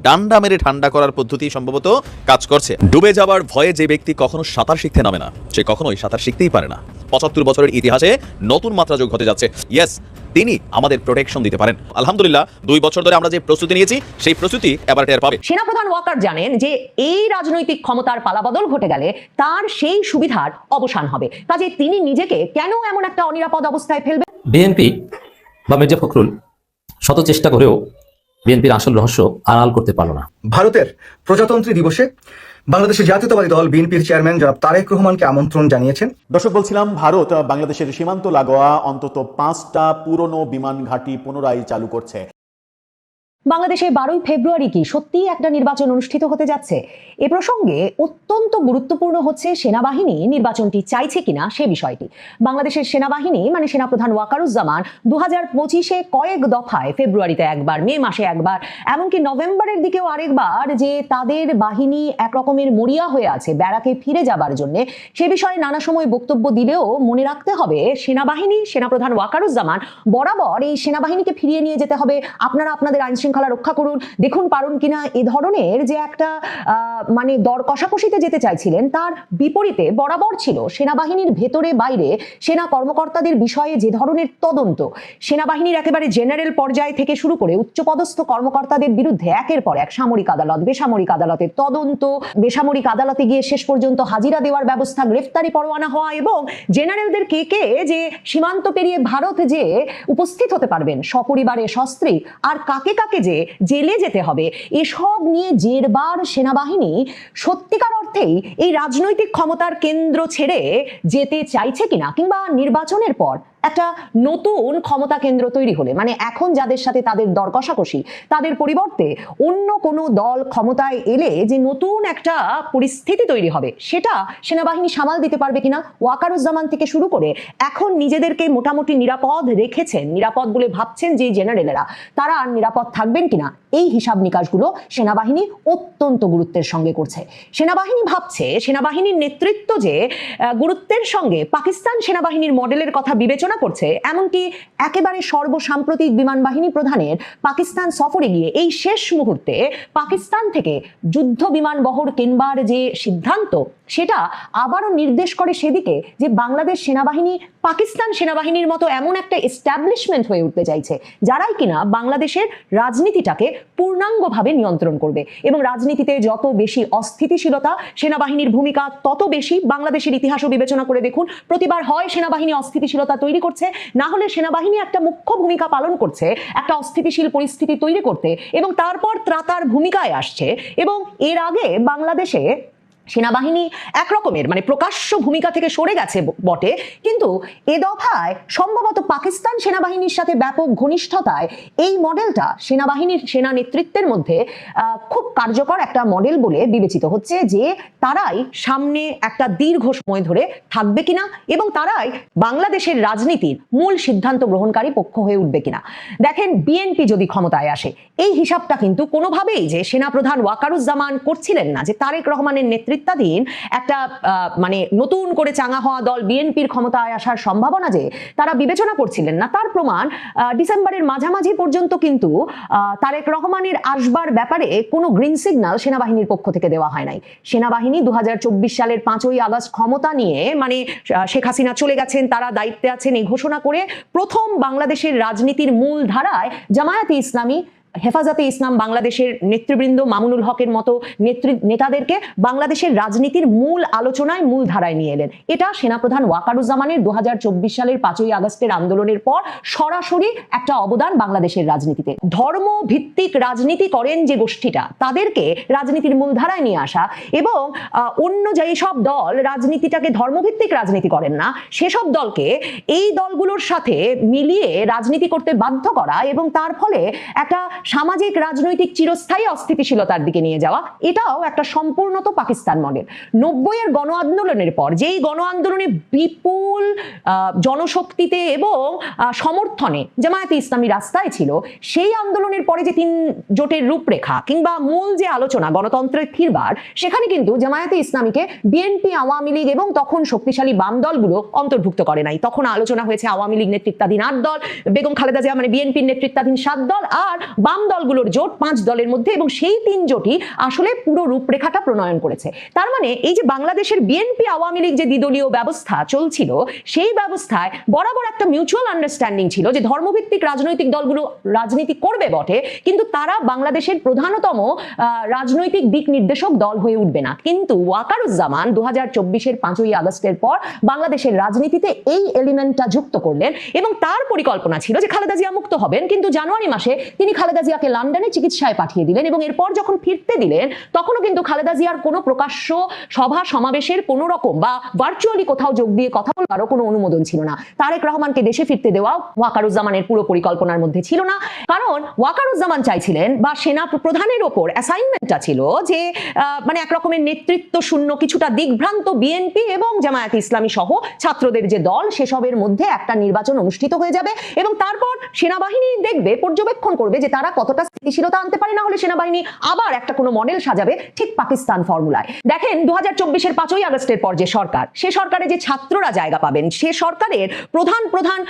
ডান্ডা মেরে ঠান্ডা করার পদ্ধতি সম্ভবত কাজ করছে। ডুবে যাবার ভয়ে যে ব্যক্তি কখনো সাঁতার শিখতে নামে না, সে কখনোই সাঁতার শিখতেই পারে না। ৭৫ বছরের ইতিহাসে নতুন মাত্রা যোগ হতে যাচ্ছে। ইয়েস, তিনি আমাদের প্রোটেকশন দিতে পারেন। আলহামদুলিল্লাহ 2 বছর ধরে আমরা যে প্রস্তুতি নিয়েছি সেই প্রস্তুতি এবার টের পাবে। সেনাপ্রধান ওয়াকার জানেন যে এই রাজনৈতিক ক্ষমতার পালাবদল ঘটে গেলে তার সেই সুবিধার অবসান হবে, কাজে তিনি নিজেকে কেন এমন একটা অনিরাপদ অবস্থায় ফেলবেন? বিএনপি বা মির্জা ফখরুল শত চেষ্টা করেও বিএনপির আসল রহস্য আড়াল করতে পারল না। ভারতের প্রজাতন্ত্রী দিবসে বাংলাদেশের জাতীয়তাবাদী দল বিএনপির চেয়ারম্যান জনাব তারেক রহমানকে আমন্ত্রণ জানিয়েছেন। দর্শক, বলছিলাম ভারত বাংলাদেশের সীমান্ত লাগোয়া অন্তত 5টা পুরনো বিমান ঘাঁটি পুনরায় চালু করছে। বাংলাদেশে 12ই ফেব্রুয়ারি কি সত্যিই একটা নির্বাচন অনুষ্ঠিত হতে যাচ্ছে? এ প্রসঙ্গে অত্যন্ত গুরুত্বপূর্ণ হচ্ছে সেনাবাহিনী নির্বাচনটি চাইছে কিনা সে বিষয়টি। বাংলাদেশের সেনাবাহিনী মানে সেনাপ্রধান ওয়াকারুজ্জামান 2025-এ কয়েক দফায়, ফেব্রুয়ারিতে একবার, মে মাসে একবার, এমনকি নভেম্বরের দিকেও আরেকবার যে তাদের বাহিনী একরকমের মরিয়া হয়ে আছে ব্যারাকে ফিরে যাবার জন্য, সে বিষয়ে নানা সময় বক্তব্য দিলেও মনে রাখতে হবে সেনাবাহিনী, সেনাপ্রধান ওয়াকারুজ্জামান বরাবর এই সেনাবাহিনীকে ফিরিয়ে নিয়ে যেতে হবে, আপনারা আপনাদের আইন শৃঙ্খলা রক্ষা করুন, দেখুন পারুন কিনা, এ ধরনের যে একটা মানে দর কষাকষিতে যেতে চাইছিলেন, তার বিপরীতে বরাবর ছিল সেনাবাহিনীর ভেতরে বাইরে সেনা কর্মকর্তাদের বিষয়ে যে ধরনের তদন্ত, সেনাবাহিনীর একেবারে জেনারেল পর্যায় থেকে শুরু করে উচ্চপদস্থ কর্মকর্তাদের বিরুদ্ধে একের পর এক সামরিক আদালত, বেসামরিক আদালতের তদন্ত, বেসামরিক আদালতে গিয়ে শেষ পর্যন্ত হাজিরা দেওয়ার ব্যবস্থা, গ্রেফতারি পরোয়ানা হওয়া, এবং জেনারেলদের কে কে যে সীমান্ত পেরিয়ে ভারত যে উপস্থিত হতে পারবেন সপরিবারে সস্ত্রী, আর কাকে কাকে যে জেলে যেতে হবে, এসব নিয়ে জেরবার সেনাবাহিনী সত্যিকার অর্থেই এই রাজনৈতিক ক্ষমতার কেন্দ্র ছেড়ে যেতে চাইছে কিনা, কিংবা নির্বাচনের পর একটা নতুন ক্ষমতা কেন্দ্র তৈরি হলে, মানে এখন যাদের সাথে তাদের দর কষাকষি, তাদের পরিবর্তে অন্য কোনো দল ক্ষমতায় এলে যে নতুন একটা পরিস্থিতি তৈরি হবে, সেটা সেনাবাহিনী সামাল দিতে পারবে কিনা। ওয়াকারুজ্জামান থেকে শুরু করে এখন নিজেদেরকে মোটামুটি নিরাপদ রেখেছেন, নিরাপদ বলে ভাবছেন যে জেনারেলেরা, তারা আর নিরাপদ থাকবেন কিনা, এই হিসাব নিকাশগুলো সেনাবাহিনী অত্যন্ত গুরুত্বের সঙ্গে করছে। সেনাবাহিনী ভাবছে, সেনাবাহিনীর নেতৃত্ব যে গুরুত্বের সঙ্গে পাকিস্তান সেনাবাহিনীর মডেলের কথা বিবেচনা করছে, এমনকি একেবারে সর্বসাম্প্রতিক বিমান বাহিনী প্রধানের পাকিস্তান সফরে গিয়ে এই শেষ মুহূর্তে পাকিস্তান থেকে যুদ্ধ বিমান বহর কেনবার যে সিদ্ধান্ত, সেটা আবারও নির্দেশ করে সেদিকে যে বাংলাদেশ সেনাবাহিনী পাকিস্তান সেনাবাহিনীর মতো এমন একটা এস্টাবলিশমেন্ট হয়ে উঠতে চাইছে, যারাই কিনা বাংলাদেশের রাজনীতিটাকে পূর্ণাঙ্গভাবে নিয়ন্ত্রণ করবে। এবং রাজনীতিতে যত বেশি অস্থিতিশীলতা, সেনাবাহিনীর ভূমিকা তত বেশি। বাংলাদেশের ইতিহাসও বিবেচনা করে দেখুন, প্রতিবার হয় সেনাবাহিনী অস্থিতিশীলতা তৈরি করছে, না হলে সেনাবাহিনী একটা মুখ্য ভূমিকা পালন করছে একটা অস্থিতিশীল পরিস্থিতি তৈরি করতে, এবং তারপর ত্রাতার ভূমিকায় আসছে। এবং এর আগে বাংলাদেশে সেনাবাহিনী একরকমের মানে প্রকাশ্য ভূমিকা থেকে সরে গেছে বটে, কিন্তু এ দফায় সম্ভবত পাকিস্তান সেনাবাহিনীর সাথে ব্যাপক ঘনিষ্ঠতায় এই মডেলটা সেনাবাহিনীর সেনা নেতৃত্বের মধ্যে খুব কার্যকর একটা মডেল বলে বিবেচিত হচ্ছে, যে তারাই সামনে একটা দীর্ঘ সময় ধরে থাকবে কিনা, এবং তারাই বাংলাদেশের রাজনীতির মূল সিদ্ধান্ত গ্রহণকারী পক্ষ হয়ে উঠবে কিনা। দেখেন, বিএনপি যদি ক্ষমতায় আসে, এই হিসাবটা কিন্তু কোনোভাবেই যে সেনাপ্রধান ওয়াকারুজ্জামান করছিলেন না, যে তারেক রহমানের নেতৃত্বাধীন একটা মানে নতুন করে চাঙা হওয়া দল বিএনপির ক্ষমতায় আসার সম্ভাবনা যে তারা বিবেচনা করছিলেন না, তার প্রমাণ ডিসেম্বরের মাঝামাঝি পর্যন্ত কিন্তু তারেক রহমানের আসবার ব্যাপারে কোনো গ্রিন সিগন্যাল সেনাবাহিনীর পক্ষ থেকে দেওয়া হয় নাই। সেনাবাহিনী 2024 সালের 5ই আগস্ট ক্ষমতা নিয়ে, মানে শেখ হাসিনা চলে গেছেন, তারা দায়িত্বে আছেন, এই ঘোষণা করে প্রথম বাংলাদেশের রাজনীতির মূল ধারায় জামায়াতে ইসলামী, হেফাজতে ইসলাম বাংলাদেশের নেতৃবৃন্দ, মামুনুল হকের মতো নেতাদেরকে বাংলাদেশের রাজনীতির মূল আলোচনায়, মূল ধারায় নিয়ে এলেন। এটা সেনাপ্রধান ওয়াকারুজ্জামানের 2024 সালের 5ই আগস্টের আন্দোলনের পর সরাসরি একটা অবদান বাংলাদেশের রাজনীতিতে। ধর্ম ভিত্তিক রাজনীতি করেন যে গোষ্ঠীটা, তাদেরকে রাজনীতির মূল ধারায় নিয়ে আসা, এবং অন্য যেই সব দল রাজনীতিটাকে ধর্মভিত্তিক রাজনীতি করেন না, সেসব দলকে এই দলগুলোর সাথে মিলিয়ে রাজনীতি করতে বাধ্য করা, এবং তার ফলে একটা সামাজিক রাজনৈতিক চিরস্থায়ী অস্থিতিশীলতার দিকে নিয়ে যাওয়া, এটাও একটা সম্পূর্ণত পাকিস্তান মডেল। 90-এর গণ আন্দোলনের পর যেই গণ আন্দোলনে বিপুল জনশক্তিতে এবং সমর্থনে জামায়াতে ইসলামী রাস্তায় ছিল, সেই আন্দোলনের পরে যে 3 জোটের রূপরেখা কিংবা মূল যে আলোচনা গণতন্ত্রের ফিরবার, সেখানে কিন্তু জামায়াতে ইসলামীকে বিএনপি, আওয়ামী লীগ এবং তখন শক্তিশালী বাম দলগুলো অন্তর্ভুক্ত করে নাই। তখন আলোচনা হয়েছে আওয়ামী লীগ নেতৃত্বাধীন 8 দল, বেগম খালেদা জিয়া মানে বিএনপির নেতৃত্বাধীন 7 দল, আর বাম দলগুলোর জোট 5 দলের মধ্যে, এবং সেই 3 জোটই আসলে পুরো রূপরেখাটা প্রণয়ন করেছে। তার মানে এই যে বাংলাদেশের বিএনপি আওয়ামী লীগ যে দ্বিদলীয় ব্যবস্থা চলছিল, সেই ব্যবস্থায় বরাবর একটা মিউচুয়াল আন্ডারস্ট্যান্ডিং ছিল যে ধর্মভিত্তিক রাজনৈতিক দলগুলো রাজনীতি করবে বটে, কিন্তু তারা বাংলাদেশের প্রধানতম রাজনৈতিক দিক নির্দেশক দল হয়ে উঠবে না। কিন্তু ওয়াকারুজ্জামান 2024-এর 5ই আগস্টের পর বাংলাদেশের রাজনীতিতে এই এলিমেন্টটা যুক্ত করলেন, এবং তার পরিকল্পনা ছিল যে খালেদা জিয়া মুক্ত হবেন, কিন্তু জানুয়ারি মাসে তিনি খালেদা জিয়াকে লন্ডনে চিকিৎসায় পাঠিয়ে দিলেন, এবং এরপর যখন ফিরতে দিলেন তখনও কিন্তু খালেদা জিয়ার কোনো প্রকাশ্য সভা সমাবেশের কোনো রকম বা ভার্চুয়ালি কোথাও যোগ দিয়ে কথা বলারও কোনো অনুমোদন ছিল না। তারেক রহমানকে দেশে ফিরতে দেওয়া ওয়াকারুজ্জামানের পুরো পরিকল্পনার মধ্যে ছিল না, কারণ ওয়াকারুজ্জামান চাইছিলেন, বা সেনা প্রধানের ওপর অ্যাসাইনমেন্টটা ছিল যে মানে এক রকমের নেতৃত্ব শূন্য, কিছুটা দিগ্ভ্রান্ত বিএনপি এবং জামায়াতে ইসলামী সহ ছাত্রদের যে দল, সেসবের মধ্যে একটা নির্বাচন অনুষ্ঠিত হয়ে যাবে, এবং তারপর সেনাবাহিনী দেখবে, পর্যবেক্ষণ করবে যে তারা কতটা স্থিতিশীলতা আনতে পারে, না হলে সেনাবাহিনী আবার একটা কোনো মডেল সাজাবে ঠিক পাকিস্তান ফর্মুলায়। দেখেন 2024-এর 5ই আগস্টের পর যে সরকার, সে সরকারে যে ছাত্ররা জায়গা পাবেন, সে সরকারের প্রধান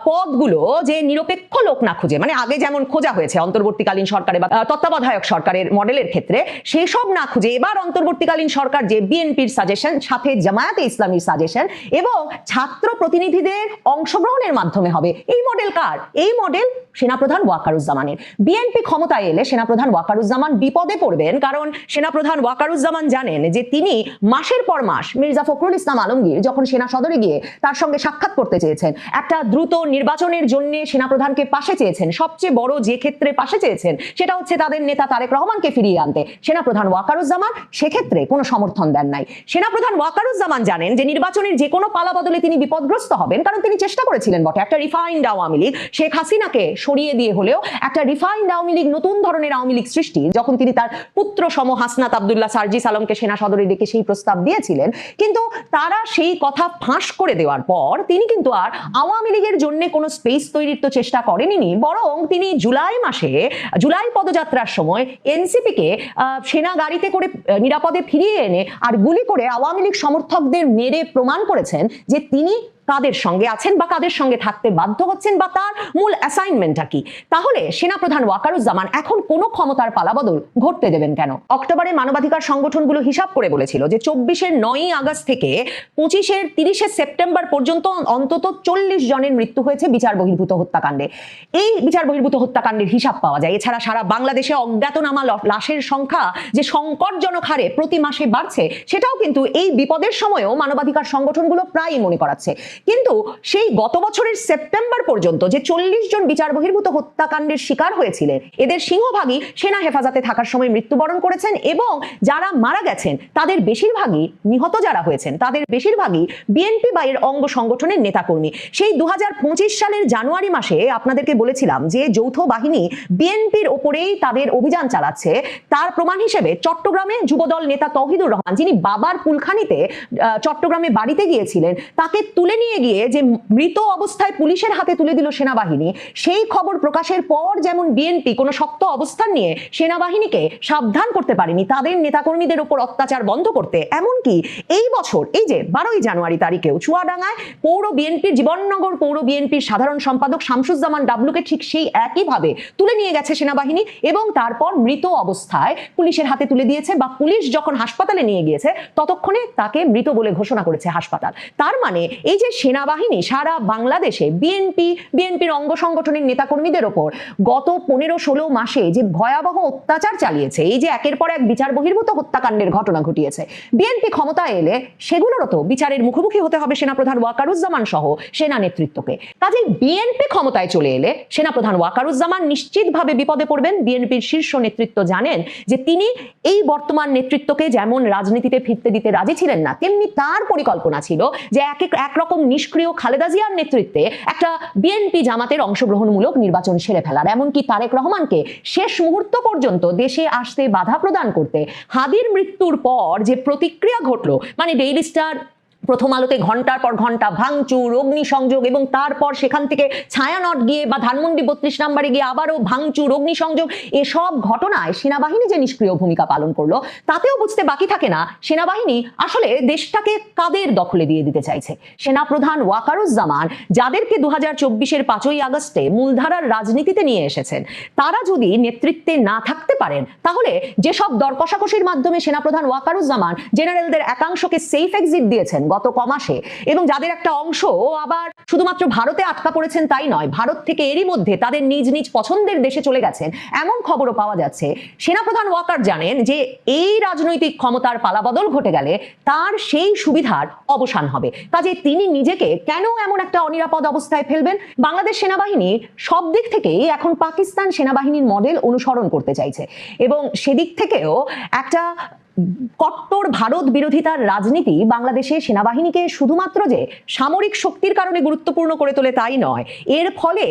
পদগুলো যে নিরপেক্ষ লোক না খুঁজে, মানে আগে যেমন খোঁজা হয়েছে অন্তর্বর্তীকালীন সরকারে বা তত্ত্বাবধায়ক সরকারের মডেলের ক্ষেত্রে, সেই সব না খুঁজে এবার অন্তর্বর্তীকালীন সরকার যে বিএনপির সাজেশন, সাথে জামায়াতে ইসলামীর সাজেশন এবং ছাত্র প্রতিনিধিদের অংশগ্রহণের মাধ্যমে হবে, এই মডেল কার? এই মডেল সেনাপ্রধান ওয়াকারুজ্জামানের। বিএনপি ক্ষমতায় এলে সেনাপ্রধান ওয়াকারুজ্জামান বিপদে পড়বেন, কারণ সেনাপ্রধান ওয়াকারুজ্জামান জানেন যে তিনি মাসের পর মাস মির্জা ফখরুল ইসলাম আলমগীর যখন সেনা সদরে গিয়ে তার সঙ্গে সাক্ষাৎ করতে চেয়েছেন, একটা দ্রুত নির্বাচনের জন্য সেনাপ্রধানকে পাশে চেয়েছেন, সবচেয়ে বড় যে ক্ষেত্রে পাশে চেয়েছেন সেটা হচ্ছে তাদের নেতা তারেক রহমানকে ফিরিয়ে আনতে, সেনাপ্রধান ওয়াকারুজ্জামান সেক্ষেত্রে কোনো সমর্থন দেন নাই। সেনাপ্রধান ওয়াকারুজ্জামান জানেন যে নির্বাচনের যে কোনো পালা বদলে তিনি বিপদগ্রস্ত হবেন, কারণ তিনি চেষ্টা করেছিলেন বটে একটা রিফাইন্ড আওয়ামী লীগ, শেখ হাসিনাকে সরিয়ে দিয়ে হলেও একটা রিফাইন্ড আওয়ামী লীগ, নতুন ধরনের আওয়ামী লীগ সৃষ্টি, যখন তিনি তার পুত্র সম হাসনাত আব্দুল্লাহ সার্জিস আলমকে সেনা সদরে ডেকে সেই প্রস্তাব দিয়েছিলেন, কিন্তু তারা সেই কথা ফাঁস করে দেওয়ার পর তিনি কিন্তু আর আওয়ামী লীগের জন্য কোনো স্পেস তৈরির তো চেষ্টা করেননি, বরং তিনি জুলাই পদযাত্রার সময় এনসিপিকে সেনা গাড়িতে করে নিরাপদে ফিরিয়ে এনে আর গুলি করে আওয়ামী লীগ সমর্থকদের মেরে প্রমাণ করেছেন যে তিনি কাদের সঙ্গে আছেন বা কাদের সঙ্গে থাকতে বাধ্য হচ্ছেন, বা তার মূল অ্যাসাইনমেন্টটা কি। তাহলে সেনাপ্রধান ওয়াকারুজ্জামান এখন কোনো ক্ষমতার পালাবদল ঘটতে দেবেন কেন? অক্টোবরে মানবাধিকার সংগঠনগুলো হিসাব করে বলেছিল যে 24-এর 9ই আগস্ট থেকে 25-এর 30শে সেপ্টেম্বর পর্যন্ত অন্তত 40 জনের মৃত্যু হয়েছে বিচার বহির্ভূত হত্যাকাণ্ডে। এই বিচার বহির্ভূত হত্যাকাণ্ডের হিসাব পাওয়া যায়। এছাড়া সারা বাংলাদেশে অজ্ঞাতনামা লাশের সংখ্যা যে সংকটজনক হারে প্রতি মাসে বাড়ছে, সেটাও কিন্তু এই বিপদের সময়ও মানবাধিকার সংগঠনগুলো প্রায়ই মনে করাচ্ছে। কিন্তু সেই গত বছরের সেপ্টেম্বর পর্যন্ত যে 40 জন বিচার বহির্ভূত হত্যাকাণ্ডের শিকার হয়েছিলেন, এদের সিংহভাগই সেনা হেফাজতে থাকার সময় মৃত্যুবরণ করেছেন, এবং যারা মারা গেছেন তাদের বেশিরভাগই, নিহত যারা হয়েছেন তাদের বেশিরভাগই বিএনপি বা এর অঙ্গ সংগঠনের নেতাকর্মী। সেই 2025 সালের জানুয়ারি মাসে আপনাদেরকে বলেছিলাম যে যৌথ বাহিনী বিএনপির ওপরেই তাদের অভিযান চালাচ্ছে, তার প্রমাণ হিসেবে চট্টগ্রামে যুবদল নেতা তৌহিদুর রহমান, যিনি বাবার কুলখানিতে চট্টগ্রামে বাড়িতে গিয়েছিলেন, তাকে তুলে নিয়ে গিয়ে যে মৃত অবস্থায় পুলিশের হাতে তুলে দিল সেনাবাহিনী, সেই খবর প্রকাশের পর যেমন বিএনপি কোনো শক্ত অবস্থান নিয়ে সেনাবাহিনীকে সাবধান করতে পারেনি তাদের নেতাকর্মীদের উপর অত্যাচার বন্ধ করতে, এমনকি এই বছর এই যে 12ই জানুয়ারি তারিখেও চুয়াডাঙ্গায় পৌর বিএনপির, জীবননগর পৌর বিএনপির সাধারণ সম্পাদক শামসুজ্জামান ডাবলুকে ঠিক সেই একইভাবে তুলে নিয়ে গেছে সেনাবাহিনী, এবং তারপর মৃত অবস্থায় পুলিশের হাতে তুলে দিয়েছে, বা পুলিশ যখন হাসপাতালে নিয়ে গিয়েছে ততক্ষণে তাকে মৃত বলে ঘোষণা করেছে হাসপাতাল। তার মানে এই যে সেনাবাহিনী সারা বাংলাদেশে বিএনপির অঙ্গ সংগঠনের নেতাকর্মীদের ওপর গত 15-16 মাসে যে ভয়াবহ অত্যাচার চালিয়েছে, এই যে একের পর এক বিচার বহির্ভূত হত্যাকাণ্ডের ঘটনা ঘটিয়েছে, বিএনপি ক্ষমতায় এলে সেগুলোরও তো বিচারের মুখোমুখি হতে হবে সেনাপ্রধান ওয়াকারুজ্জামান সহ সেনা নেতৃত্বকে। কাজেই বিএনপি ক্ষমতায় চলে এলে সেনাপ্রধান ওয়াকারুজ্জামান নিশ্চিতভাবে বিপদে পড়বেন। বিএনপির শীর্ষ নেতৃত্ব জানেন যে তিনি এই বর্তমান নেতৃত্বকে যেমন রাজনীতিতে ফিরতে দিতে রাজি ছিলেন না, তেমনি তার পরিকল্পনা ছিল যে একরকম নিষ্ক্রিয় খালেদা জিয়ার নেতৃত্বে একটা বিএনপি জামাতের অংশগ্রহণমূলক নির্বাচন সেরে ফেলার, এমনকি তারেক রহমানকে শেষ মুহূর্ত পর্যন্ত দেশে আসতে বাধা প্রদান করতে হাদির মৃত্যুর পর যে প্রতিক্রিয়া ঘটলো, মানে ডেইলি স্টার প্রথম আলোতে ঘন্টার পর ঘন্টা ভাঙচুর, অগ্নিসংযোগ এবং তারপর সেখান থেকে ছায়ানট গিয়ে বা ধানমন্ডি 32 নম্বরে গিয়ে আবারও ভাঙচুর, অগ্নিসংযোগ, এসব ঘটনায় সেনাবাহিনী যে নিষ্ক্রিয় ভূমিকা পালন করলো তাতেও বুঝতে বাকি থাকে না সেনাবাহিনী আসলে দেশটাকে কাদের দখলে দিয়ে দিতে চাইছে। সেনাপ্রধান ওয়াকারুজ্জামান যাদেরকে 2024-এর 5ই আগস্টে মূলধারার রাজনীতিতে নিয়ে এসেছেন, তারা যদি নেতৃত্বে না থাকতে পারেন তাহলে যেসব দর কষাকষির মাধ্যমে সেনাপ্রধান ওয়াকারুজ্জামান জেনারেলদের একাংশকে সেফ এক্সিট দিয়েছেন গত কমাসে, এবং যাদের একটা অংশ আবার শুধুমাত্র ভারতে আটকা পড়েছেন তাই নয়, ভারত থেকে এরই মধ্যে তাদের নিজ নিজ পছন্দের দেশে চলে গেছেন, এমন খবরও পাওয়া যাচ্ছে। সেনাপ্রধান ওয়াকার জানেন যে এই রাজনৈতিক ক্ষমতার পালাবদল ঘটে গেলে তার সেই সুবিধার অবসান হবে। কাজে তিনি নিজেকে কেন এমন একটা অনিরাপদ অবস্থায় ফেলবেন? বাংলাদেশ সেনাবাহিনী সব দিক থেকেই এখন পাকিস্তান সেনাবাহিনীর মডেল অনুসরণ করতে চাইছে, এবং সেদিক থেকেও একটা কট্টর ভারত বিরোধিতার রাজনীতি বাংলাদেশে সেনাবাহিনীকে শুধুমাত্র যে সামরিক শক্তির কারণে গুরুত্বপূর্ণ করে তোলে তাই নয়, এর ফলে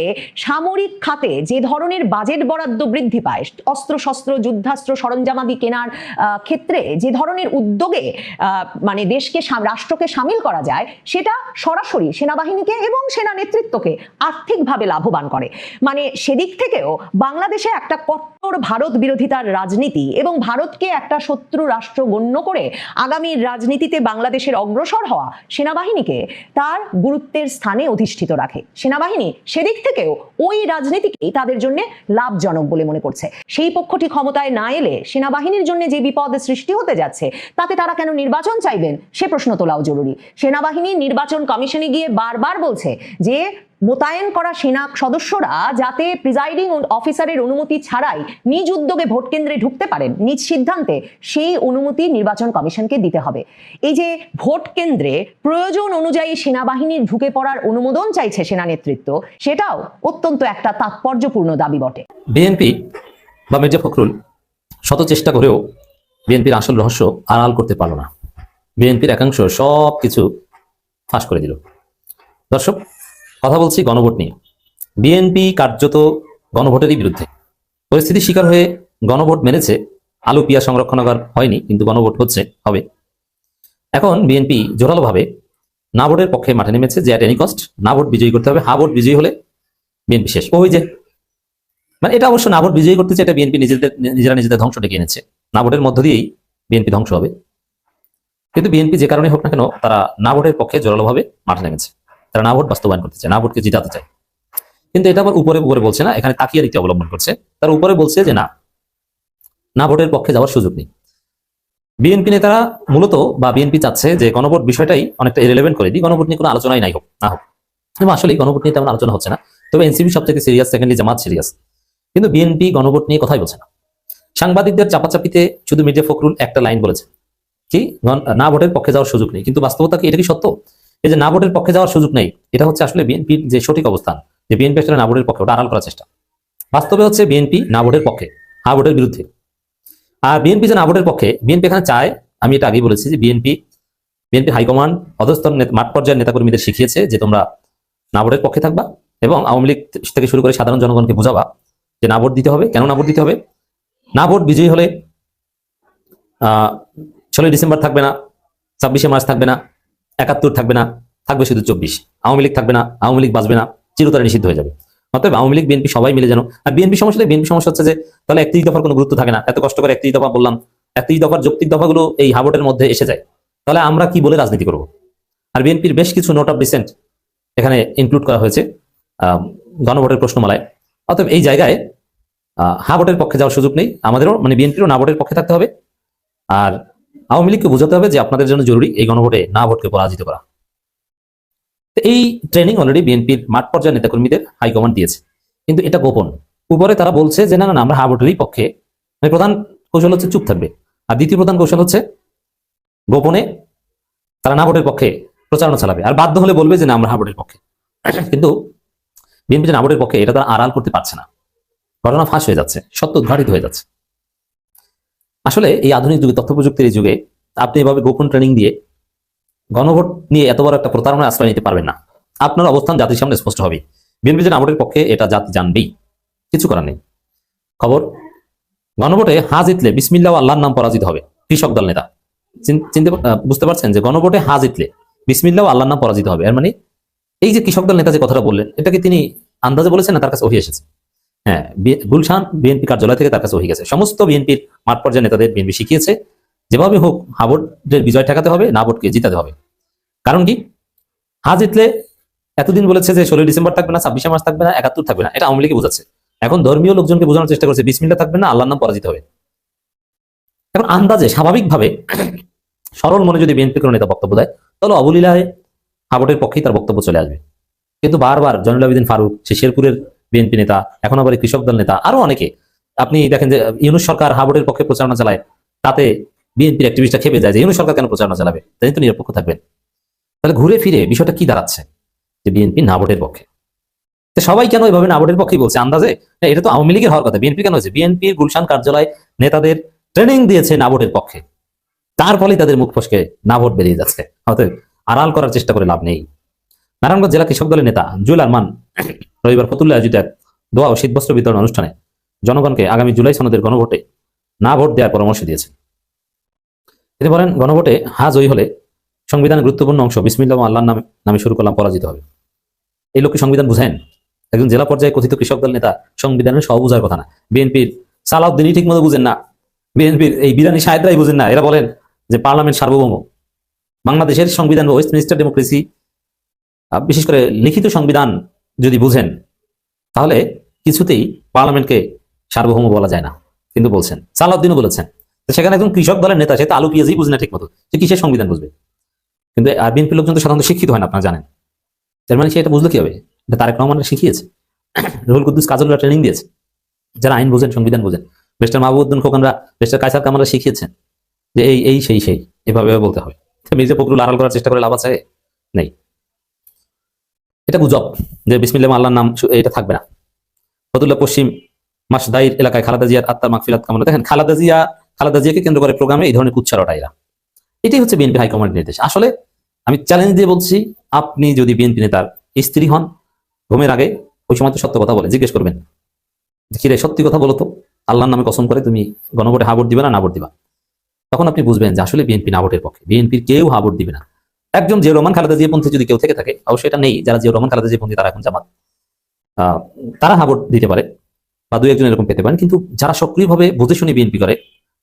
সামরিক খাতে যে ধরনের বাজেট বরাদ্দ বৃদ্ধি পায়, অস্ত্রশস্ত্র, যুদ্ধাস্ত্র, সরঞ্জামাদি কেনার ক্ষেত্রে যে ধরনের উদ্যোগে মানে দেশকে, রাষ্ট্রকে সামিল করা যায়, সেটা সরাসরি সেনাবাহিনীকে এবং সেনা নেতৃত্বকে আর্থিকভাবে লাভবান করে। মানে সেদিক থেকেও বাংলাদেশে একটা কট্টর ভারত বিরোধিতার রাজনীতি এবং ভারতকে একটা শত্রু রাষ্ট্র গণ্য করে আগামী রাজনীতিতে বাংলাদেশের অগ্রসর হওয়া সেনাবাহিনীকে তার গুরুত্বের স্থানে অধিষ্ঠিত রাখে। সেনাবাহিনী সেদিক থেকেও ওই রাজনীতিকেই তাদের জন্য লাভজনক বলে মনে করছে। সেই পক্ষটি ক্ষমতায় না এলে সেনাবাহিনীর জন্য যে বিপদ সৃষ্টি হতে যাচ্ছে তাতে তারা কেন নির্বাচন চাইবেন সে প্রশ্ন তোলাও জরুরি। সেনাবাহিনী নির্বাচন কমিশনে গিয়ে বারবার বলছে যে মোতায়েন করা সেনা সদস্যরা যাতে প্রিজাইডিং অফিসারের অনুমতি ছাড়াই নিজ উদ্যোগে ভোট কেন্দ্রে ঢুকতে পারেন নিজ সিদ্ধান্তে, সেই অনুমতি নির্বাচন কমিশনকে দিতে হবে। এই যে ভোট কেন্দ্রে প্রয়োজন অনুযায়ী সেনাবাহিনীর ঢুকে পড়ার অনুমোদন চাইছে সেনা নেতৃত্ব, সেটাও অত্যন্ত একটা তাৎপর্যপূর্ণ দাবি বটে। বিএনপি বা মির্জা ফখরুল শত চেষ্টা করেও বিএনপির আসল রহস্য আড়াল করতে পারল না। বিএনপির একাংশ সব কিছু ফাঁস করে দিল। দর্শক, কথা বলছি গণভোট নিয়ে। বিএনপি কার্যত গণভোটেরই বিরুদ্ধে। পরিস্থিতির শিকার হয়ে গণভোট মেনেছে, আলু পিয়া সংরক্ষণাগার হয়নি, কিন্তু গণভোট হচ্ছে, হবে। এখন বিএনপি জোরালোভাবে না ভোটের পক্ষে মাঠে নেমেছে, যে অ্যাট এনি কস্ট না ভোট বিজয়ী করতে হবে। হা ভোট বিজয়ী হলে বিএনপি শেষ। ওই যে মানে এটা অবশ্য না ভোট বিজয়ী করতেছে, এটা বিএনপি নিজেরা নিজেদের ধ্বংস ডেকে এনেছে। না ভোটের মধ্য দিয়েই বিএনপি ধ্বংস হবে। কিন্তু বিএনপি যে কারণে হোক না কেন, তারা না ভোটের পক্ষে জোরালোভাবে মাঠে নেমেছে। তারা না ভোট বাস্তবায়ন করতে চায়, না ভোটকে জিতাতে চায়। কিন্তু এটা আবার উপরে উপরে বলছে না, এখানে তাকিয়ে নীতি অবলম্বন করছে। তার উপরে বলছে যে না ভোটের পক্ষে যাওয়ার সুযোগ নেই। বিএনপি নেতারা মূলত বা বিএনপি চাচ্ছে যে গণভোট বিষয়টাই অনেকটা ইরেলেভেন্ট করে দিই, গণভোট নিয়ে কোনো আলোচনাই নাই হোক না হোক। এবং আসলে গণভোট নিয়ে তেমন আলোচনা হচ্ছে না। তবে এনসিপি সব থেকে সিরিয়াস, সেকেন্ডলি জামাত সিরিয়াস, কিন্তু বিএনপি গণভোট নিয়ে কথাই বলছে না। সাংবাদিকদের চাপাচাপিতে শুধু মির্জা ফখরুল একটা লাইন বলেছে, কি না ভোটের পক্ষে যাওয়ার সুযোগ নেই। কিন্তু বাস্তবতা কি, এটা কি সত্য? এই যে না ভোটের পক্ষে যাওয়ার সুযোগ নেই, এটা হচ্ছে আসলে বিএনপির যে সঠিক অবস্থান, যে বিএনপি আসলে না ভোটের পক্ষে, ওটা আড়াল করার চেষ্টা। বাস্তবে হচ্ছে বিএনপি না ভোটের পক্ষে, হা ভোটের বিরুদ্ধে। আর বিএনপি যে না ভোটের পক্ষে, বিএনপি এখানে চায়, আমি এটা আগেই বলেছি যে বিএনপি হাইকমান্ড অধস্তর মাঠ পর্যায়ের নেতাকর্মীদের শিখিয়েছে যে তোমরা না ভোটের পক্ষে থাকবা, এবং আওয়ামী লীগ থেকে শুরু করে সাধারণ জনগণকে বোঝাবা যে না ভোট দিতে হবে। কেন না ভোট দিতে হবে? না ভোট বিজয়ী হলে 16 ডিসেম্বর থাকবে না, 26শে মার্চ থাকবে না, 71 থাকবে না, থাকবে শুধু 24। আওয়ামী লীগ থাকবে না, আওয়ামী লীগ বাঁচবে না, চিরতরে নিষিদ্ধ হয়ে যাবে। অতএব আওয়ামী লীগ বিএনপি সবাই মিলে যেন, আর বিএনপি সমস্যা হচ্ছে যে তাহলে 31 দফার কোনো গুরুত্ব থাকে না। এত কষ্ট করে 31 দফা বললাম, 31 দফার যৌক্তিক দফাগুলো এই হাভোটের মধ্যে এসে যায়, তাহলে আমরা কি বলে রাজনীতি করব? আর বিএনপির বেশ কিছু নোট অফ ডিসেন্ট এখানে ইনক্লুড করা হয়েছে গণভোটের প্রশ্নমালায়। অতএব এই জায়গায় হা ভোটের পক্ষে যাওয়ার সুযোগ নেই। আমাদেরও মানে বিএনপিরও না ভোটের পক্ষে থাকতে হবে। আর আওয়ামী লীগকে বোঝাতে হবে যে আপনাদের জন্য জরুরি এই গণভোটে না ভোটকে পরাজিত করা। এই ট্রেনিং অলরেডি বিএনপির মাঠ পর্যায়ের নেতাকর্মীদের হাইকমান্ড দিয়েছে, কিন্তু এটা গোপন। উপরে তারা বলছে যে না না আমরা হা ভোটেরই পক্ষে। মানে প্রধান কৌশল হচ্ছে চুপ থাকবে, আর দ্বিতীয় প্রধান কৌশল হচ্ছে গোপনে তারা না ভোটের পক্ষে প্রচারণা চালাবে, আর বাধ্য হলে বলবে যে না আমরা হা ভোটের পক্ষে। কিন্তু বিএনপি যে না ভোটের পক্ষে, এটা তারা আড়াল করতে পারছে না। ঘটনা ফাঁস হয়ে যাচ্ছে, সত্য উদ্ঘাটিত হয়ে যাচ্ছে। আসলে এই আধুনিক যুগে, তথ্য প্রযুক্তির এই যুগে, আপনি এভাবে গোপন ট্রেনিং দিয়ে গণভোট নিয়ে এত বড় একটা প্রতারণার আশ্রয় নিতে পারবেন না। আপনার অবস্থান জাতির সামনে স্পষ্ট হবে। বিএনপি যে না ভোটের পক্ষে, এটা জাতি জানবেই, কিছু করার নেই। খবর, গণভোটে হা জিতলে বিসমিল্লাহ আল্লাহর নাম পরাজিত হবে কৃষক দল নেতা। বুঝতে পারছেন যে গণভোটে হা জিতলে বিসমিল্লাহ ও আল্লাহর নাম পরাজিত হবে। এর মানে এই যে কৃষক দল নেতা যে কথাটা বললেন, এটাকে তিনি আন্দাজে বলেছেন না তার কাছে ওহী এসেছে? হ্যাঁ, গুলশান বিএনপি কার্যালয় থেকে তার কাছে ওহী গেছে। সমস্ত বিএনপির মাঠ পর্যায়ে নেতাদের বিএনপি শিখিয়েছে যেভাবে হোক হাবুডের বিজয় ঠেকাতে হবে, না ভোটকে জিতাতে হবে। কারণ কি, হা জিতলে এতদিন বলেছে যে 16 ডিসেম্বর থাকবে না, 26 মার্চ থাকবে না, 71 থাকবে না, এটা আওয়ামী লীগকে বোঝাচ্ছে। এখন ধর্মীয় লোকজনকে বোঝানোর চেষ্টা করছে বিসমিল্লাহ থাকবে না, আল্লাহর নাম পরাজিত হবে। এখন আন্দাজে স্বাভাবিকভাবে সরল মনে যদি বিএনপি কোনো নেতা বক্তব্য দেয়, তাহলে অবলীলায় হাবটের পক্ষেই তার বক্তব্য চলে আসবে। কিন্তু বারবার জয়নুল আবেদিন ফারুক, সে শেরপুরের বিএনপি নেতা, এখন আবার এই কৃষক দল নেতা, আরো অনেকে, আপনি দেখেন যে ইউনূস সরকার হাবটের পক্ষে প্রচারণা চালায়, তাতে বিএনপির অ্যাক্টিভিস্টরা খেপে যায় যে ইউনূস সরকার কেন প্রচারণা চালাবে, তাই তো নিরপেক্ষ থাকবেন। তাহলে ঘুরে ফিরে বিষয়টা কি দাঁড়াচ্ছে, যে বিএনপি না ভোটের পক্ষে। তো সবাই কেন এভাবে না ভোটের পক্ষেই বলছে আন্দাজে? না, এটা তো আওয়ামী লীগের হওয়ার কথা, বিএনপি কেন হয়েছে? বিএনপির গুলশান কার্যালয় নেতাদের ট্রেনিং দিয়েছে না ভোটের পক্ষে, তার ফলে তাদের মুখ ফসকে না ভোট বেরিয়ে যাচ্ছে। অতএব আড়াল করার চেষ্টা করে লাভ নেই। নারায়ণগঞ্জ জেলা কৃষক দলের নেতা জুয়েল আরমান রবিবার ফতুল্লায় আয়োজিত এক দোয়া ও শীতবস্ত্র বিতরণ অনুষ্ঠানে জনগণকে আগামী জুলাই সনদের গণভোটে না ভোট দেওয়ার পরামর্শ দিয়েছেন। তিনি বলেন, গণভোটে হা জয়ী হলে সংবিধানের গুরুত্বপূর্ণ অংশ বিসমিল্লাহ ও আল্লাহর নামে শুরু করলাম পরাজিত হবে। এই লোককে সংবিধান বুঝেন? একজন জেলা পর্যায়ে কথিত কৃষক দল নেতা সংবিধানের সহ বুঝার কথা না। বিএনপির সালাউদ্দিনই ঠিক মতো বুঝেন না, বিএনপির এই বিরানি সাহেদরাই বুঝেন না। এরা বলেন যে পার্লামেন্ট সার্বভৌম। বাংলাদেশের সংবিধান বা ওয়েস্টমিনিস্টার ডেমোক্রেসি, বিশেষ করে লিখিত সংবিধান যদি বুঝেন, তাহলে কিছুতেই পার্লামেন্টকে সার্বভৌম বলা যায় না। কিন্তু বলছেন, সালাউদ্দিনও বলেছেন। সেখানে একজন কৃষক দলের নেতা, সে তো আলু পেঁয়াজই বুঝে না ঠিক মতো, সে কিসের সংবিধান বুঝবে? কিন্তু আর বিএনপির লোকজন তো সাধারণত শিক্ষিত হয় না, আপনারা জানেন। তার মানে সে এটা বুঝলো কি হবে? এটা তারেক রহমানের শিখিয়েছে, রুহুল কুদ্দুস কাজলরা ট্রেনিং দিয়েছে, যারা আইন বোঝেন, সংবিধান বোঝেন। মিস্টার মাহবুবউদ্দিন খোকনরা, মিস্টার কায়সার কামালরা শিখিয়েছেন যে এই সেই এভাবে বলতে হবে। মির্জা ফখরুল আড়াল করার চেষ্টা করে লাভ আছে? নেই। এটা গুজব যে বিসমিল্লাহ আল্লাহর নাম এটা থাকবে না। ফতুল্লাহ পশ্চিম মাসদাইর এলাকায় খালেদা জিয়ার আত্মার মাগফিরাত কামনা। দেখেন, খালেদা জিয়াকে কেন্দ্র করে প্রোগ্রামে এই ধরনের কুচ্ছা রটাইরা, এটাই হচ্ছে বিএনপি হাইকমান্ডের নির্দেশ। আসলে আমি চ্যালেঞ্জ দিয়ে বলছি, আপনি যদি বিএনপি নেতার স্ত্রী হন, ঘুমের আগে ওই সময় তো সত্য কথা বলে জিজ্ঞেস করবেন, কিরে সত্যি কথা বলো তো, আল্লাহর নামে কসম করে তুমি গণভোটে হা ভোট দিবে না ভোট দিবা? তখন আপনি বুঝবেন যে আসলে বিএনপি না ভোটের পক্ষে, বিএনপির কেউ হা ভোট দিবে না। একজন জিয়াউর রহমান খালেদা জিয়া পন্থী যদি কেউ থেকে থাকে, অবশ্যই এটা নেই, যারা জিয়াউর রহমান খালেদা জিয়া পন্থী তারা এখন জামাত, তারা হা ভোট দিতে পারে বা দুই একজন এরকম পেতে পারেন। কিন্তু যারা সক্রিয়ভাবে বুঝে শুনে বিএনপি করে,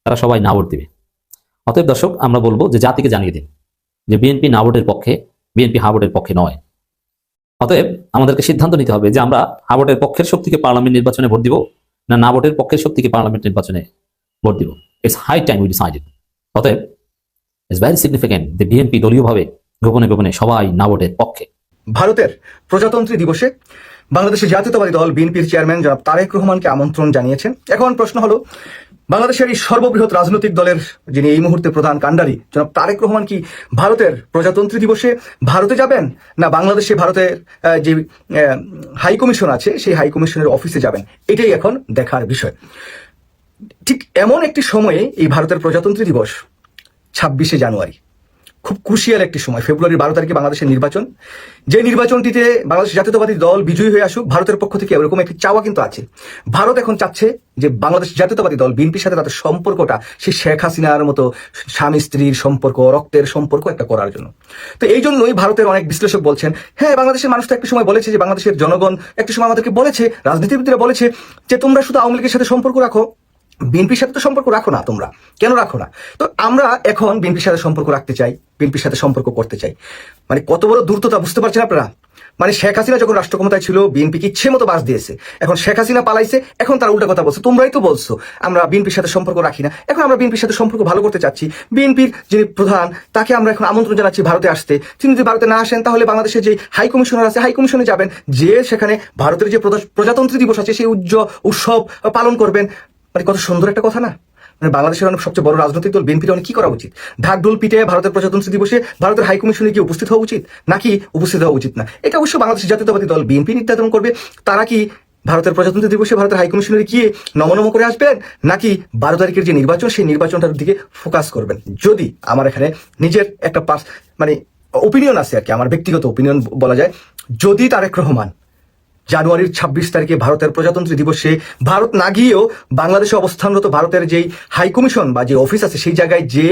তারা সবাই না ভোট দিবে। অতএব দর্শক, আমরা বলবো যে জাতিকে জানিয়ে দিন যে বিএনপি না ভোটের পক্ষে, বিএনপি হা ভোটের পক্ষে নয়। অতএব আমাদেরকে সিদ্ধান্ত নিতে হবে যে আমরা হা ভোটের পক্ষের শক্তিকে পার্লামেন্ট নির্বাচনে ভোট দিব, না ভোটের পক্ষের শক্তিকে পার্লামেন্ট নির্বাচনে ভোট দিব। It's high time we decided. অতএব ইটস ভেরি সিগনিফিক্যান্ট যে বিএনপি দলীয়ভাবে গোপনে গোপনে সবাই না ভোটের পক্ষে। ভারতের প্রজাতন্ত্রী দিবসে বাংলাদেশের জাতীয়তাবাদী দল বিএনপির চেয়ারম্যান জনাব তারেক রহমানকে আমন্ত্রণ জানিয়েছেন। এখন প্রশ্ন হলো, বাংলাদেশের এই সর্ববৃহৎ রাজনৈতিক দলের যিনি এই মুহূর্তে প্রধান কাণ্ডারি জনাব তারেক রহমান কি ভারতের প্রজাতন্ত্রী দিবসে ভারতে যাবেন, না বাংলাদেশে ভারতের যে হাই কমিশন আছে সেই হাই কমিশনের অফিসে যাবেন? এটাই এখন দেখার বিষয়। ঠিক এমন একটি সময়ে এই ভারতের প্রজাতন্ত্রী দিবস 26শে জানুয়ারি, খুব ক্রুশিয়াল একটি সময়। ফেব্রুয়ারির 12 তারিখে বাংলাদেশের নির্বাচন, যে নির্বাচনটিতে বাংলাদেশ জাতীয়তাবাদী দল বিজয়ী হয়ে আসুক, ভারতের পক্ষ থেকে এরকম একটি চাওয়া কিন্তু আছে। ভারত এখন চাচ্ছে যে বাংলাদেশ জাতীয়তাবাদী দল বিএনপির সাথে তাদের সম্পর্কটা সেই শেখ হাসিনার মতো স্বামী স্ত্রীর সম্পর্ক, রক্তের সম্পর্ক একটা করার জন্য। তো এই জন্যই ভারতের অনেক বিশ্লেষক বলছেন, হ্যাঁ, বাংলাদেশের মানুষ তো একটা সময় বলেছে, যে বাংলাদেশের জনগণ একটা সময় আমাদেরকে বলেছে, রাজনীতিবিদরা বলেছে যে তোমরা শুধু আওয়ামী লীগের সাথে সম্পর্ক রাখো, বিএনপির সাথে তো সম্পর্ক রাখো না, তোমরা কেন রাখো না? তো আমরা এখন বিএনপির সাথে সম্পর্ক রাখতে চাই, বিএনপির সাথে সম্পর্ক করতে চাই। মানে কত বড় দূরত্বতা বুঝতে পারছেন আপনারা? মানে শেখ হাসিনা যখন রাষ্ট্র ক্ষমতায় ছিল, বিএনপিকে ইচ্ছে মতো বাস দিয়েছে। এখন শেখ হাসিনা পালাইছে, এখন তারা উল্টা কথা বলছে, তোমরাই তো বলছো আমরা বিএনপির সাথে সম্পর্ক রাখি না। এখন আমরা বিএনপির সাথে সম্পর্ক ভালো করতে চাচ্ছি। বিএনপির যিনি প্রধান, তাকে আমরা এখন আমন্ত্রণ জানাচ্ছি ভারতে আসতে। তিনি যদি ভারতে না আসেন, তাহলে বাংলাদেশের যে হাই কমিশনার আছে, হাই কমিশনে যাবেন, যে সেখানে ভারতের যে প্রজাতন্ত্রী দিবস আছে সেই উৎসব পালন করবেন। মানে কত সুন্দর একটা কথা না? মানে বাংলাদেশের অনেক সবচেয়ে বড় রাজনৈতিক দল বিএনপির অনেক কি করা উচিত? ঢাকঢোল পিটে ভারতের প্রজাতন্ত্রী দিবসে ভারতের হাই কমিশনে গিয়ে উপস্থিত হওয়া উচিত, নাকি উপস্থিত হওয়া উচিত না? এটা অবশ্য বাংলাদেশের জাতীয়তাবাদী দল বিএনপি নির্ধারণ করবে। তারা কি ভারতের প্রজাতন্ত্রী দিবসে ভারতের হাই কমিশনে গিয়ে নমনম করে আসবেন, নাকি 12 তারিখের যে নির্বাচন সেই নির্বাচনটার দিকে ফোকাস করবেন? যদি আমার এখানে নিজের একটা মানে ওপিনিয়ন আছে আর কি, আমার ব্যক্তিগত ওপিনিয়ন বলা যায়, যদি তারেক রহমান জানুয়ারির 26 তারিখে ভারতের প্রজাতন্ত্রী দিবসে ভারত না গিয়েও বাংলাদেশে অবস্থানরত ভারতের যেই হাই কমিশন বা যে অফিস আছে সেই জায়গায় যে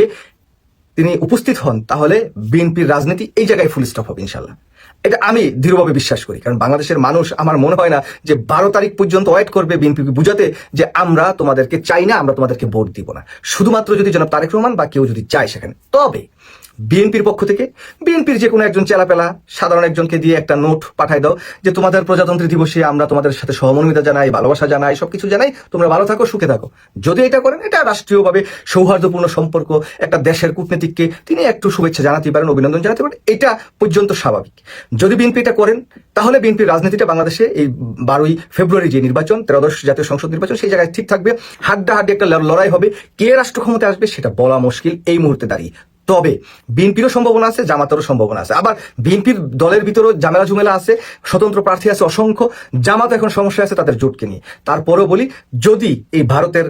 তিনি উপস্থিত হন, তাহলে বিএনপির রাজনীতি এই জায়গায় ফুল স্টপ হবে ইনশাল্লাহ। এটা আমি দৃঢ়ভাবে বিশ্বাস করি, কারণ বাংলাদেশের মানুষ আমার মনে হয় না যে 12 তারিখ পর্যন্ত ওয়েট করবে বিএনপিকে বুঝাতে যে আমরা তোমাদেরকে চাই না, আমরা তোমাদেরকে ভোট দিব না। শুধুমাত্র যদি জনাব তারেক রহমান বা কেউ যদি চায় সেখানে, তবে বিএনপির পক্ষ থেকে বিএনপির যে কোনো একজন চেলাপেলা সাধারণ একজনকে দিয়ে একটা নোট পাঠায় দাও যে তোমাদের প্রজাতন্ত্র দিবসে আমরা তোমাদের সাথে সহমর্মিতা জানাই, ভালোবাসা জানাই, সবকিছু জানাই, তোমরা ভালো থাকো, সুখে থাকো। যদি এটা করেন, এটা রাষ্ট্রীয়ভাবে সৌহার্দ্যপূর্ণ সম্পর্ক, একটা দেশের কূটনীতিককে তিনি একটু শুভেচ্ছা জানাতে পারেন, অভিনন্দন জানাতে পারেন, এটা পর্যন্ত স্বাভাবিক। যদি বিএনপি এটা করেন, তাহলে বিএনপির রাজনীতিটা বাংলাদেশে এই 12ই ফেব্রুয়ারি যে নির্বাচন, 13দশ জাতীয় সংসদ নির্বাচন, সেই জায়গায় ঠিক থাকবে। হাড্ডাহাড্ডি একটা লড়াই হবে, কে রাষ্ট্র ক্ষমতায় আসবে সেটা বলা মুশকিল এই মুহূর্তে দাঁড়িয়ে। তবে বিএনপিরও সম্ভাবনা আছে, জামাতেরও সম্ভাবনা আছে, আবার বিএনপির দলের ভিতরেও ঝামেলা ঝুমেলা আছে, স্বতন্ত্র প্রার্থী আছে অসংখ্য, জামাত এখন সমস্যা আছে তাদের জোটকে নিয়ে। তারপরেও বলি, যদি এই ভারতের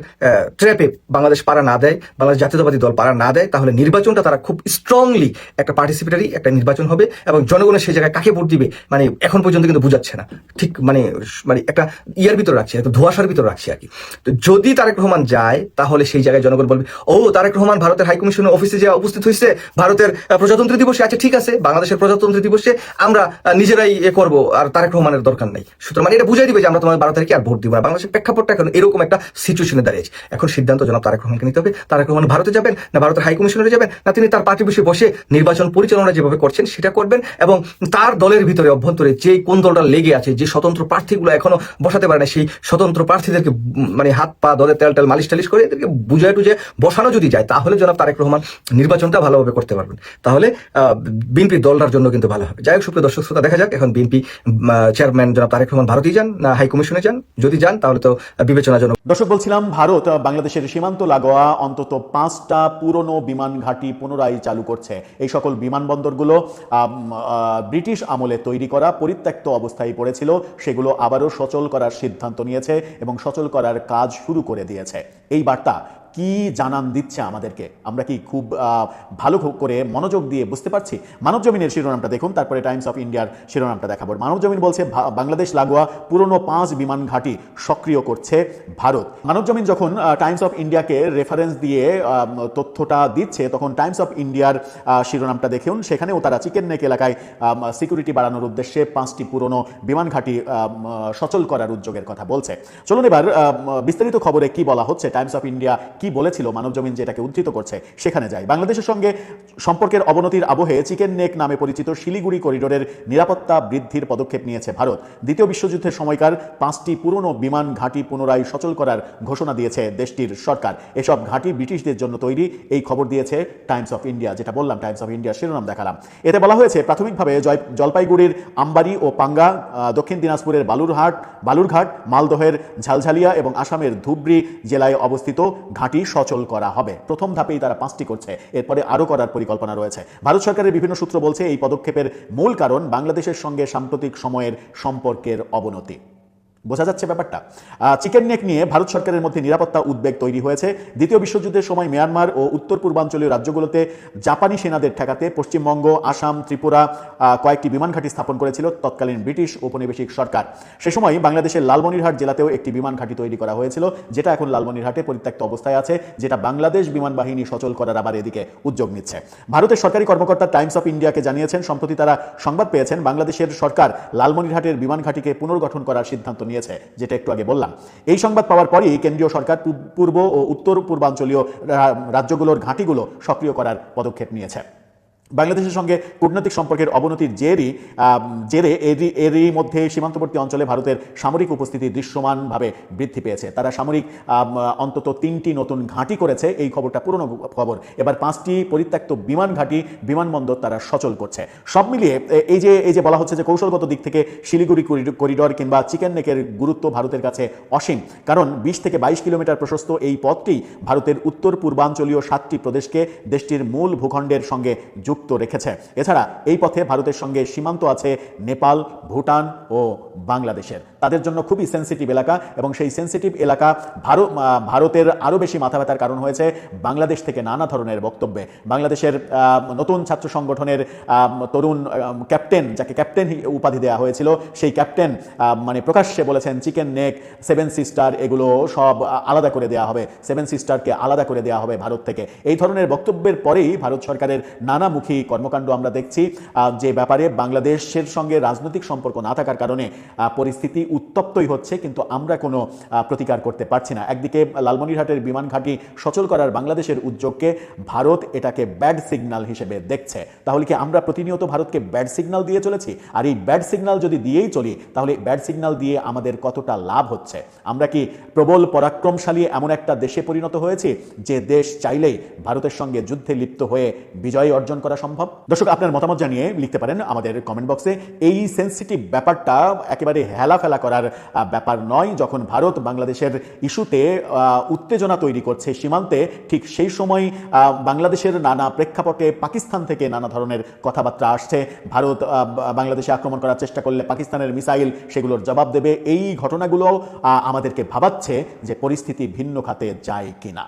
ট্র্যাপে বাংলাদেশ পাড়া না দেয়, বাংলাদেশ জাতীয়তাবাদী দল পাড়া না দেয়, তাহলে নির্বাচনটা তারা খুব স্ট্রংলি একটা পার্টিসিপেটারি একটা নির্বাচন হবে, এবং জনগণের সেই জায়গায় কাকে ভোট দিবে মানে এখন পর্যন্ত কিন্তু বুঝাচ্ছে না ঠিক, মানে একটা ইয়ার ভিতর রাখছি, একটা ধোঁয়াশার ভিতর রাখছি আর কি। তো যদি তারেক রহমান যায়, তাহলে সেই জায়গায় জনগণ বলবে, ও তারেক রহমান ভারতের হাইকমিশনের অফিসে যে উপস্থিত হয়েছে ভারতের প্রজাতন্ত্র দিবসে, আছে ঠিক আছে, বাংলাদেশের প্রজাতন্ত্র দিবসে আমরা নিজেরাই করব, আর তারেক রহমানের দরকার নাই। সুতরাং এটা বুঝাই দিবে যে আমরা তোমার 12 তারিখে আর ভোট দিব না। বাংলাদেশের প্রেক্ষাপটটা এখন এরকম একটা সিচুয়েশনে দাঁড়িয়েছে। এখন সিদ্ধান্ত জনাব তারেক রহমানকে নিতে হবে। তারেক রহমান ভারতে যাবেন না ভারতের হাইকমিশনারে যাবেন, না তিনি তার পার্টি বসে বসে নির্বাচন পরিচালনা যেভাবে করছেন সেটা করবেন, এবং তার দলের ভিতরে অভ্যন্তরে যে কোন দলটা লেগে আছে, যে স্বতন্ত্র প্রার্থীগুলো এখনো বসাতে পারে না, সেই স্বতন্ত্র প্রার্থীদেরকে মানে হাত পা দলের তেল টেল মালিশ টালিশ করে এদেরকে বুঝায় টুঝে বসানো যদি যায়, তাহলে জনাব তারেক রহমান নির্বাচনটা ভালোভাবে করতে পারবেন। তাহলে বিএনপি দলটার জন্য কিন্তু ভালো হবে। যাই হোক, সুপ্রিয় দর্শক শ্রোতা, দেখা যাক এখন বিএনপি চেয়ারম্যান জনাব তারেক রহমান ভারতেই যান না হাই কমিশনে যান। যদি যান তাহলে তো বিবেচনাজনক। দর্শক, বলছিলাম ভারত বাংলাদেশের সীমান্ত লাগোয়া অন্তত 5টা পুরনো বিমান ঘাঁটি পুনরায় চালু করছে। এই সকল বিমানবন্দরগুলো ব্রিটিশ আমলে তৈরি করা পরিত্যক্ত অবস্থায় পড়েছিল, সেগুলো আবারও সচল করার সিদ্ধান্ত নিয়েছে এবং সচল করার কাজ শুরু করে দিয়েছে। এই বার্তা কি জানান দিচ্ছে আমাদেরকে, আমরা কি খুব ভালো করে মনোযোগ দিয়ে বুঝতে পারছি? মানবজমিনের শিরোনামটা দেখুন, তারপরে টাইমস অফ ইন্ডিয়ার শিরোনামটা দেখাবো। মানবজমিন বলছে বাংলাদেশ লাগোয়া পুরনো 5 বিমান ঘাঁটি সক্রিয় করছে ভারত। মানবজমিন যখন টাইমস অফ ইন্ডিয়াকে রেফারেন্স দিয়ে তথ্যটা দিচ্ছে, তখন টাইমস অফ ইন্ডিয়ার শিরোনামটা দেখুন, সেখানেও তারা চিকেন নেক এলাকায় সিকিউরিটি বাড়ানোর উদ্দেশ্যে 5টি পুরনো বিমান ঘাঁটি সচল করার উদ্যোগের কথা বলছে। চলুন এবার বিস্তারিত খবরে কি বলা হচ্ছে, টাইমস অফ ইন্ডিয়া কি বলেছিল, মানবজমিন যেটাকে উদ্ধৃত করছে সেখানে যায়। বাংলাদেশের সঙ্গে সম্পর্কের অবনতির আবহে চিকেন নেক নামে পরিচিত শিলিগুড়ি করিডোরের নিরাপত্তা বৃদ্ধির পদক্ষেপ নিয়েছে ভারত। দ্বিতীয় বিশ্বযুদ্ধের সময়কার 5টি পুরনো বিমান ঘাঁটি পুনরায় সচল করার ঘোষণা দিয়েছে দেশটির সরকার। এসব ঘাঁটি ব্রিটিশদের জন্য তৈরি, এই খবর দিয়েছে টাইমস অফ ইন্ডিয়া। যেটা বললাম, টাইমস অফ ইন্ডিয়ার শিরোনাম দেখালাম। এতে বলা হয়েছে, প্রাথমিকভাবে জলপাইগুড়ির আমবাড়ি ও পাঙ্গা, দক্ষিণ দিনাজপুরের বালুরঘাট, মালদহের ঝালঝালিয়া এবং আসামের ধুবড়ী জেলায় অবস্থিত ঘাঁটি সচল করা হবে। প্রথম ধাপেই তারা 5টি করছে, এরপরে আরও করার পরিকল্পনা রয়েছে। ভারত সরকারের বিভিন্ন সূত্র বলছে, এই পদক্ষেপের মূল কারণ বাংলাদেশের সঙ্গে সাম্প্রতিক সময়ের সম্পর্কের অবনতি। বোঝা যাচ্ছে ব্যাপারটা। চিকেন নেক নিয়ে ভারত সরকারের মধ্যে নিরাপত্তা উদ্বেগ তৈরি হয়েছে। দ্বিতীয় বিশ্বযুদ্ধের সময় মিয়ানমার ও উত্তর পূর্বাঞ্চলীয় রাজ্যগুলোতে জাপানি সেনাদের ঠেকাতে পশ্চিমবঙ্গ, আসাম, ত্রিপুরা কয়েকটি বিমান ঘাঁটি স্থাপন করেছিল তৎকালীন ব্রিটিশ ঔপনিবেশিক সরকার। সে সময় বাংলাদেশের লালমনিরহাট জেলাতেও একটি বিমান ঘাঁটি তৈরি করা হয়েছিল, যেটা এখন লালমনিরহাটে পরিত্যক্ত অবস্থায় আছে, যেটা বাংলাদেশ বিমান বাহিনী সচল করার আবার এদিকে উদ্যোগ নিচ্ছে। ভারতের সরকারি কর্মকর্তা টাইমস অফ ইন্ডিয়াকে জানিয়েছেন, সম্প্রতি তারা সংবাদ পেয়েছেন বাংলাদেশের সরকার লালমনিরহাটের বিমান ঘাঁটিকে পুনর্গঠন করার সিদ্ধান্ত নিয়েছে, যেটা একটু আগে বললাম। এই সংবাদ পাওয়ার পরই কেন্দ্রীয় সরকার পূর্ব ও উত্তর পূর্বাঞ্চলীয় রাজ্যগুলোর ঘাঁটিগুলো সক্রিয় করার পদক্ষেপ নিয়েছে। বাংলাদেশের সঙ্গে কূটনৈতিক সম্পর্কের অবনতির জেরে এরই মধ্যে সীমান্তবর্তী অঞ্চলে ভারতের সামরিক উপস্থিতি দৃশ্যমানভাবে বৃদ্ধি পেয়েছে। তারা সামরিক অন্তত 3টি নতুন ঘাঁটি করেছে, এই খবরটা পুরনো খবর। এবার 5টি পরিত্যক্ত বিমান ঘাঁটি, বিমানবন্দর তারা সচল করছে। সব মিলিয়ে এই যে বলা হচ্ছে যে কৌশলগত দিক থেকে শিলিগুড়ি করিডোর কিংবা চিকেন নেকের গুরুত্ব ভারতের কাছে অসীম, কারণ 20 থেকে 22 কিলোমিটার প্রশস্ত এই পথটি ভারতের উত্তর পূর্বাঞ্চলীয় 7টি প্রদেশকে দেশটির মূল ভূখণ্ডের সঙ্গে যুক্ত গুরুত্ব রেখেছে। এছাড়া এই পথে ভারতের সঙ্গে সীমান্ত আছে নেপাল, ভুটান ও বাংলাদেশের। তাদের জন্য খুবই সেন্সিটিভ এলাকা, এবং সেই সেন্সিটিভ এলাকা ভারতের আরও বেশি মাথা ব্যথার কারণ হয়েছে বাংলাদেশ থেকে নানা ধরনের বক্তব্যে। বাংলাদেশের নতুন ছাত্র সংগঠনের তরুণ ক্যাপ্টেন, যাকে ক্যাপ্টেন উপাধি দেওয়া হয়েছিল, সেই ক্যাপ্টেন মানে প্রকাশ্যে বলেছেন চিকেন নেক, সেভেন সিস্টার এগুলো সব আলাদা করে দেওয়া হবে, সেভেন সিস্টারকে আলাদা করে দেওয়া হবে ভারত থেকে। এই ধরনের বক্তব্যের পরেই ভারত সরকারের নানামুখী কর্মকাণ্ড আমরা দেখছি, যে ব্যাপারে বাংলাদেশের সঙ্গে রাজনৈতিক সম্পর্ক না থাকার কারণে পরিস্থিতি উত্তপ্তই হচ্ছে, কিন্তু আমরা কোনো প্রতিকার করতে পারছি না। একদিকে লালমনিরহাটের বিমান ঘাঁটি সচল করার বাংলাদেশের উদ্যোগকে ভারত এটাকে ব্যাড সিগন্যাল হিসেবে দেখছে। তাহলে কি আমরা প্রতিনিয়ত ভারতকে ব্যাড সিগন্যাল দিয়ে চলেছি? আর এই ব্যাড সিগন্যাল যদি দিয়েই চলি, তাহলে ব্যাড সিগন্যাল দিয়ে আমাদের কতটা লাভ হচ্ছে? আমরা কি প্রবল পরাক্রমশালী এমন একটা দেশে পরিণত হয়েছি যে দেশ চাইলেই ভারতের সঙ্গে যুদ্ধে লিপ্ত হয়ে বিজয় অর্জন করা সম্ভব? দর্শক, আপনার মতামত জানিয়ে লিখতে পারেন আমাদের কমেন্ট বক্সে। এই সেন্সিটিভ ব্যাপারটা একেবারে হেলাফেলা করার ব্যাপার নয়। যখন ভারত বাংলাদেশের ইস্যুতে উত্তেজনা তৈরি করছে সীমান্তে, ঠিক সেই সময় বাংলাদেশের নানা প্রেক্ষাপটে পাকিস্তান থেকে নানা ধরনের কথাবার্তা আসছে। ভারত বাংলাদেশে আক্রমণ করার চেষ্টা করলে পাকিস্তানের মিসাইল সেগুলোর জবাব দেবে। এই ঘটনাগুলো আমাদেরকে ভাবাচ্ছে যে পরিস্থিতি ভিন্ন খাতে যায় কিনা।